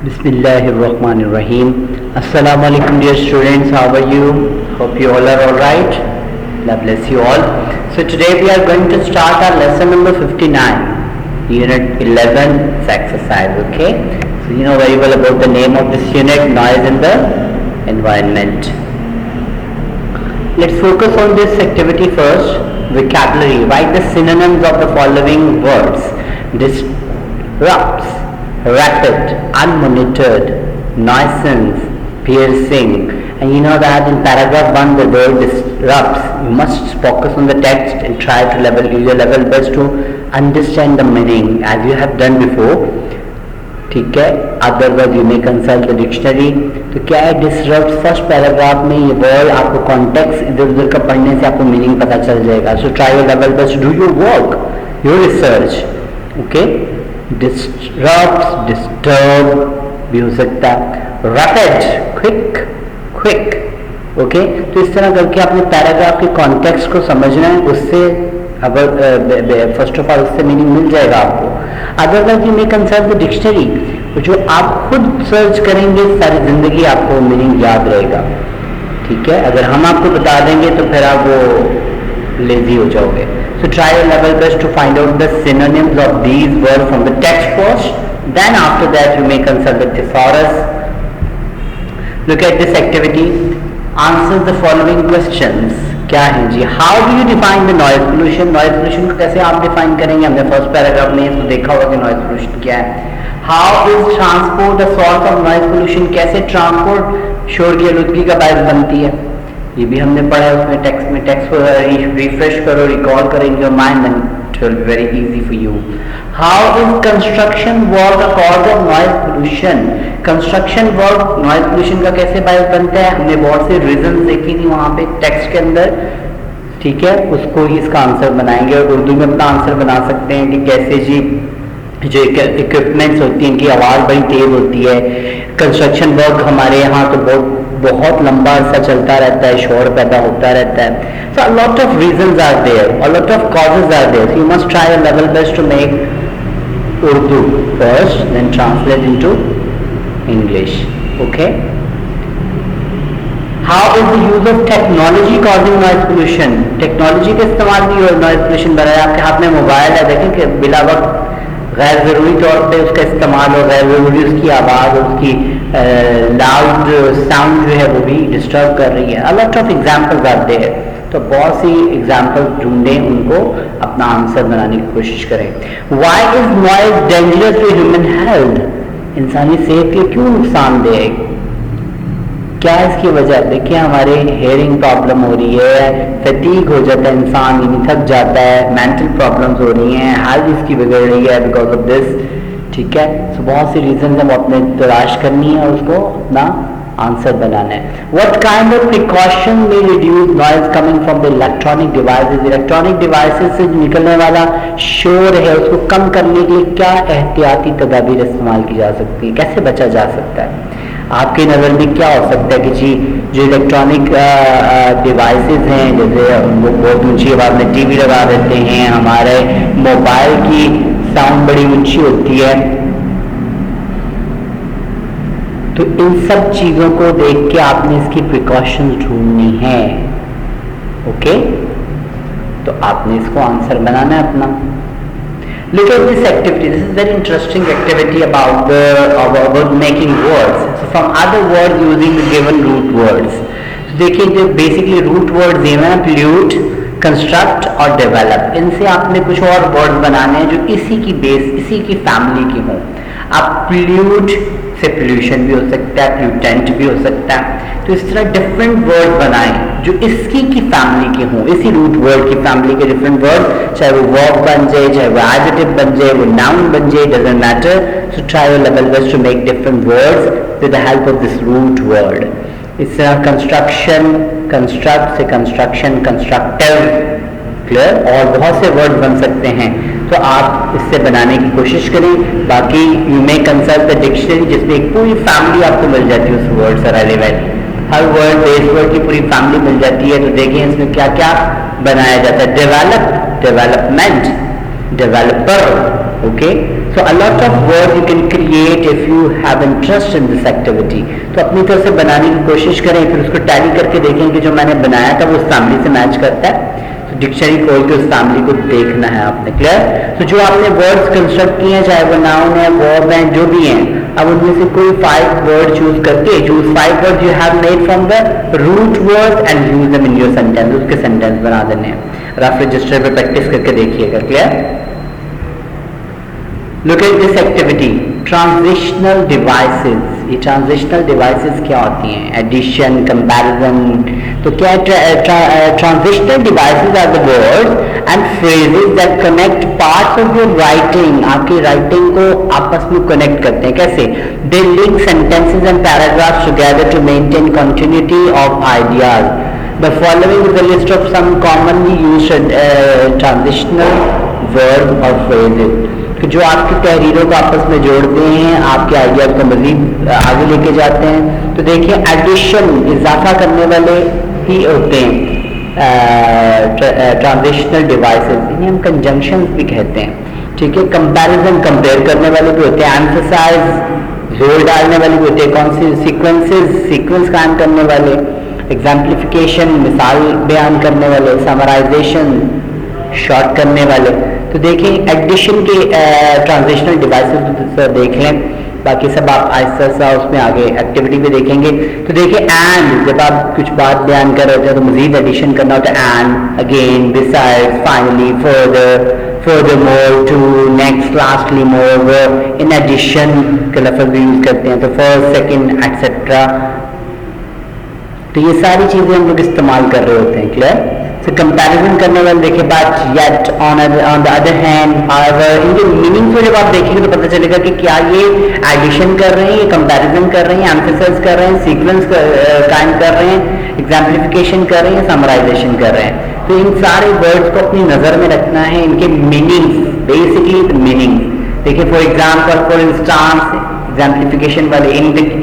Bismillahirrahmanirrahim. Assalamu alaikum dear students, how are you? Hope you all are alright. God bless you all. So today we are going to start our lesson number 59, unit 11 exercise, okay? So you know very well about the name of this unit, noise in the environment. Let's focus on this activity first. Vocabulary. Write the synonyms of the following words. Disrupts, rapid, unmonitored, nuisance, piercing. And you know that in paragraph 1 the word disrupts. You must focus on the text and try to use your level best to understand the meaning as you have done before. ठीक है, otherwise you may consult the dictionary. तो क्या है disrupt? First paragraph में ये word आपको context इधर उधर का पढ़ने से आपको मीनिंग पता चल जाएगा. सो try your level best, do your work, your research. Okay, disrupt, disturb भी हो सकता है, रैपिड, क्विक. ओके, तो इस तरह करके अपने पैराग्राफ के कॉन्टेक्स्ट को समझना है. उससे अगर फर्स्ट ऑफ ऑल उससे मीनिंग मिल जाएगा आपको. Otherwise you may consult the dictionary. जो आप खुद सर्च करेंगे सारी जिंदगी आपको मीनिंग याद रहेगा. ठीक है, अगर हम आपको बता देंगे तो फिर आप वो लेजी हो जाओगे. So try your level best to find out the synonyms of these word from the text first, then after that you may consult the thesaurus. Look at this activity. Answer the following questions. क्या है जी? How do you define the noise pollution? Noise pollution को कैसे आप define करेंगे? हमने first paragraph में तो देखा होगा कि नॉइज पोल्यूशन क्या है. How is transport the source of noise pollution? कैसे ट्रांसपोर्ट शोर की आलूदगी का बायस बनती है? ये भी हमने पढ़ा है उसमें टेक्स्ट में. टेक्स्ट को रिफ्रेश करो, रिकॉल करो in your mind, then it will be very easy for you. How is construction work a cause of noise pollution? Construction work noise pollution का कैसे बायस बनता है? हमने बहुत से रीजन देखी थी वहां पे टेक्स्ट के अंदर. ठीक है, उसको ही इसका आंसर बनाएंगे और उर्दू में अपना आंसर बना सकते हैं कि कैसे जी जो इक्विपमेंट्स होती हैं इनकी आवाज़ बड़ी तेज होती है. कंस्ट्रक्शन वर्क हमारे यहाँ तो बहुत लंबा अरसा चलता रहता है, शोर पैदा होता रहता है. So a lot of reasons are there, a lot of causes are there. You must try your level best to make Urdu first, then translate into English. Okay. How is the use of technology causing noise pollution? Technology के इस्तेमाल भी noise pollution बना है. आपके हाथ में mobile है, देखें कि बिला वक्त गैर ज़रूरी तौर पे उसका इस्तेमाल और गैर ज़रूरी उसकी आवाज़ और उसकी लाउड साउंड जो है वो भी डिस्टर्ब कर रही है. A lot of examples are there. तो बहुत सी एग्जाम्पल ढूंढें, उनको अपना आंसर बनाने की कोशिश करें. Why is noise dangerous to human health? इंसानी सेहत के क्यों नुकसानदेह है? क्या इसकी वजह? देखिए हमारे हेयरिंग प्रॉब्लम हो रही है, फटीग हो जाता है इंसान, यानी थक जाता है, मेंटल प्रॉब्लम्स हो रही हैं, हेल्थ इसकी बिगड़ रही है बिकॉज ऑफ दिस. ठीक है, तो बहुत सी रीजन हम अपने तलाश करनी है और उसको अपना आंसर बनाना है. व्हाट काइंड ऑफ प्रिकॉशन में reduce noise coming from the electronic devices? Electronic devices से निकलने वाला शोर है उसको कम करने के लिए क्या एहतियाती तदाबीर इस्तेमाल की जा सकती है? कैसे बचा जा सकता है? आपकी नज़र में क्या हो सकता है कि जी जो इलेक्ट्रॉनिक डिवाइसेज हैं, जैसे वो बहुत ऊंची आवाज़ में टीवी लगा देते हैं, हमारे मोबाइल की साउंड बड़ी ऊंची होती है, तो इन सब चीज़ों को देख के आपने इसकी प्रिकॉशंस ढूंढनी है. ओके, तो आपने इसको आंसर बनाना है अपना. Look at this activity. This is very interesting activity about making words. So from other words using the given root words. So देखिए जो बेसिकली रूट वर्ड्स ये हैं pollute, construct और develop. इनसे आपने कुछ और वर्ड्स बनाने हैं जो इसी की बेस, इसी की फैमिली की हों. आप pollute से पोल्यूशन भी हो सकता है, प्लूटेंट भी हो सकता है. तो इस तरह डिफरेंट वर्ड बनाएं जो इसकी की फैमिली के हों, इसी रूट वर्ड की फैमिली के डिफरेंट वर्ड, चाहे वो वर्ब बन जाए, चाहे वो एडजेक्टिव बन जाए, वो नाउन बन जाए, doesn't matter. So try your level best to make different words with the help of this root word. इस तरह कंस्ट्रक्शन, कंस्ट्रक्ट से कंस्ट्रक्शन, कंस्ट्रक्टिव, क्लियर, और बहुत से वर्ड बन सकते हैं. तो आप इससे बनाने की कोशिश करें. बाकी you may consult the dictionary जिसमें एक पूरी फैमिली आपको मिल जाती है उस वर्ड से रेलेवेंट. हर वर्ड बेस वर्ड की पूरी फैमिली मिल जाती है. तो देखिए इसमें क्या क्या बनाया जाता है. Develop, development, developer, okay, So a lot of words you can create if you have interest in this activity. तो अपनी तरफ से बनाने की कोशिश करें, फिर उसको टैली करके देखें कि जो मैंने बनाया था वो उस फैमिली से मैच करता है। तो डिक्शनरी खोल के उस फैमिली को देखना है आपने। क्लियर? तो जो आपने वर्ड्स कंस्ट्रक्ट किए हैं, चाहे वो नाउन है, वर्ब है, जो भी हैं, अब उनमें से कोई 5 वर्ड चूज करके, choose 5 word you have made from the root word and use them in your sentence. उसके सेंटेंस बना देने हैं। रफ रजिस्टर पे प्रैक्टिस करके देखिएगा। Clear? Look at this activity, transitional devices. ये ट्रांजिशनल डिवाइसेस क्या होती हैं? Addition, comparison. तो क्या transitional devices are the words and phrases that connect parts of your writing. आपकी राइटिंग को आपस में कनेक्ट करते हैं। कैसे? They link sentences and paragraphs together to maintain continuity of ideas. The following is a list of some commonly used transitional word और phrases जो आपकी तहरीरों को आपस में जोड़ते हैं, आपके आइडिया को मजीद आगे लेके जाते हैं। तो देखिए, एडिशन, इजाफा करने वाले ही होते हैं ट्रांजिशनल डिवाइसेस, इन्हें हम कंजंक्शंस भी कहते हैं। ठीक है? कंपैरिजन, कंपेयर करने वाले भी होते हैं। एम्फसाइज, जोर डालने वाले भी होते हैं। कौन सी? सीक्वेंसेस, सीक्वेंस कायम करने वाले। एग्जाम्प्लिफिकेशन, मिसाल बयान करने वाले। समराइजेशन, शॉर्ट करने वाले। तो देखें, एडिशन के ट्रांजिशनल डिवाइसेस देख लें, बाकी सब आप आहिस्ता आहिस्ता उसमें आगे एक्टिविटी भी देखेंगे। तो देखिए, एंड, जब आप कुछ बात बयान कर रहे थे तो मजीद एडिशन करना होता है। And, again, besides, finally, further, furthermore, too, next, lastly, more, in addition के लफ्ज भी यूज करते हैं। तो फर्स्ट, सेकेंड, एक्सेट्रा। तो ये सारी चीजें हम लोग इस्तेमाल कर रहे होते हैं। क्लियर? तो कंपैरिजन करने वाले देखिए, but, yet, on the other hand, however, इनके मीनिंग को जब आप देखेंगे तो पता चलेगा कि क्या ये एडिशन कर रहे हैं, ये कंपैरिजन कर रहे हैं, एम्फसाइज कर रहे हैं, सीक्वेंस कायम कर रहे हैं, एग्जाम्प्लिफिकेशन कर रहे हैं, समराइजेशन कर रहे हैं। तो इन सारे वर्ड्स को अपनी नजर में रखना है, इनके मीनिंग्स, बेसिकली मीनिंग्स। देखिए, फॉर एग्जाम्पल, फॉर इंस्टांस, एग्जाम्प्लिफिकेशन वाले,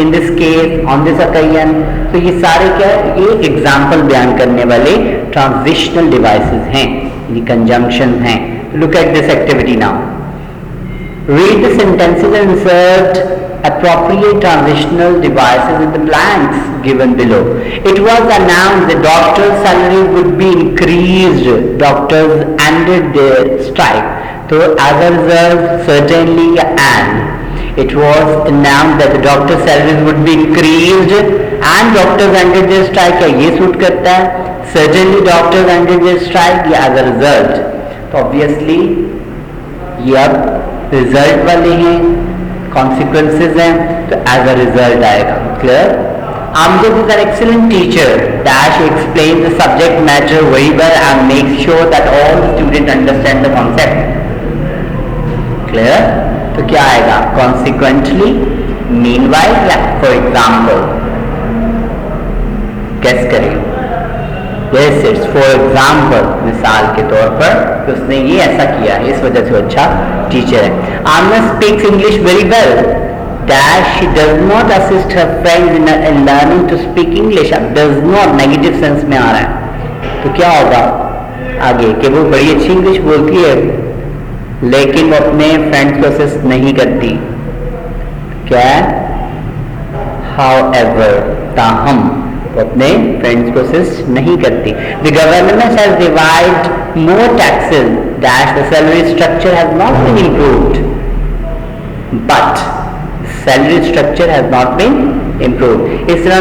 in this case, on this occasion. तो ये सारे क्या है? ये एग्जाम्पल बयान करने वाले ट्रांजिशनल डिवाइसेस हैं, ये कंजंक्शन हैं। Look at this activity now. Read the sentences and insert appropriate transitional devices in the blanks given below. It was announced that doctors' salary would be increased. Doctors ended their strike. So as a result, certainly, and it was announced that the doctors' salaries would be increased and doctors ended their strike. क्या ये suit करता है? Certainly doctors ended their strike, या as a result? तो obviously ये अब result वाले हैं, consequences हैं, तो as a result आएगा। Clear? Amjad is an excellent teacher. Dash explains the subject matter very well and makes sure that all the students understand the concept. Clear? तो क्या आएगा? Consequently, meanwhile, या for example? Guess करिए। Yes, it's for example, मिसाल के तौर पर कि उसने ये ऐसा किया है, इस वजह से वो अच्छा टीचर है। Amna speaks English very well. Dash she does not assist her friends in learning to speak English. अब does not negative sense में आ रहा है, तो क्या होगा आगे? कि वो बड़ी अच्छी इंग्लिश बोलती है लेकिन वो अपने फ्रेंड्स को असिस्ट नहीं करती। क्या? However, ताहम वो अपने फ्रेंड्स को असिस्ट नहीं करती। The government has levied more taxes. Dash the salary structure has not been improved. But salary structure has not been improved. इस तरह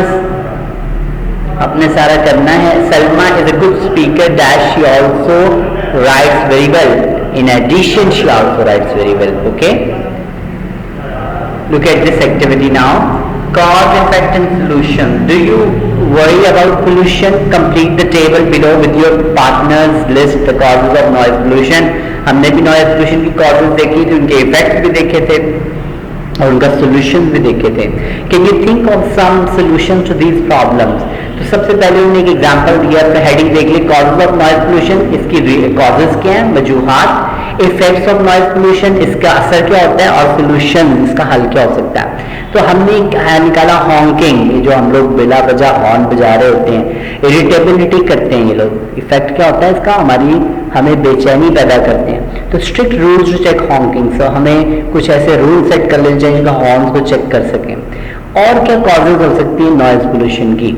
अपने सारा करना है। Salma is a good speaker. Dash she also writes very well. In addition, she also writes very well. Okay. Look at this activity now. Cause, effect and solution. Do you worry about pollution? Complete the table below with your partners. List the causes of noise pollution. हमने भी noise pollution की causes देखी थी, उनके effects भी देखे थे और उनका solutions भी देखे थे। Can you think of some solutions to these problems? तो सबसे पहले उन्होंने एक एग्जाम्पल दिया, तो हेडिंग देख ली, कॉजेज ऑफ नॉइज पोल्यूशन। इसकी कॉजेज क्या है? वजूहात। इफेक्ट्स ऑफ नॉइज पोल्यूशन, इसका असर क्या होता है, और सोल्यूशन, इसका हल क्या हो सकता है। तो हमने निकाला हॉन्किंग, ये जो हम लोग बिला वजह हॉर्न बजा रहे होते हैं, इरिटेबिलिटी करते हैं ये लोग। इफेक्ट क्या होता है इसका? हमें बेचैनी पैदा करते हैं। तो तो strict rules to check hawking, so हमें कुछ ऐसे रूल सेट कर लेने चाहिए जिनका हॉर्न को चेक कर सकें। और क्या कॉजेज हो सकती है नॉइज पोल्यूशन की,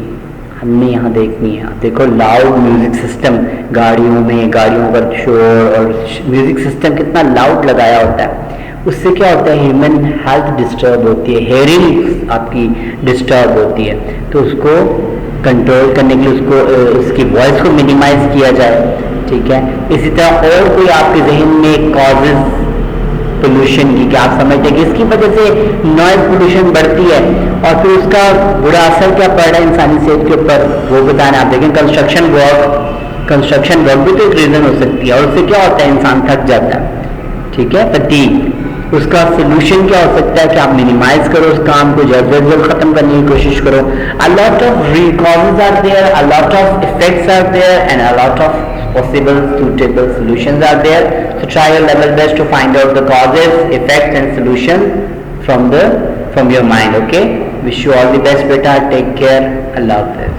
हमने यहाँ देखनी है। देखो लाउड म्यूजिक सिस्टम गाड़ियों में, गाड़ियों का शोर और म्यूजिक सिस्टम कितना लाउड लगाया होता है, उससे क्या होता है ह्यूमन हेल्थ डिस्टर्ब होती है, हेयरिंग आपकी डिस्टर्ब होती है। तो उसको कंट्रोल करने के लिए उसको उसकी वॉइस को मिनिमाइज किया जाए, ठीक है। इसी तरह और कोई आपके जहन में कॉजेज पोल्यूशन की, क्या आप समझते हैं कि इसकी वजह से नॉइज पोल्यूशन बढ़ती है और फिर उसका बुरा असर क्या पड़ रहा है इंसानी सेहत के ऊपर, वो बताना। आप देखें कंस्ट्रक्शन वर्क भी तो एक रीजन हो सकती है, और उससे क्या होता है इंसान थक जाता है, ठीक है, फटीग। उसका सोल्यूशन क्या हो सकता है कि आप मिनिमाइज करो उस काम को, जल्द खत्म करने की कोशिश करो। अ lot of causes are there, a lot of effects are there, and a lot of possible suitable solutions are there. So try your level best to find out the causes, effects and solution from your mind. Okay, wish you all the best beta, take care, Allah Hafiz.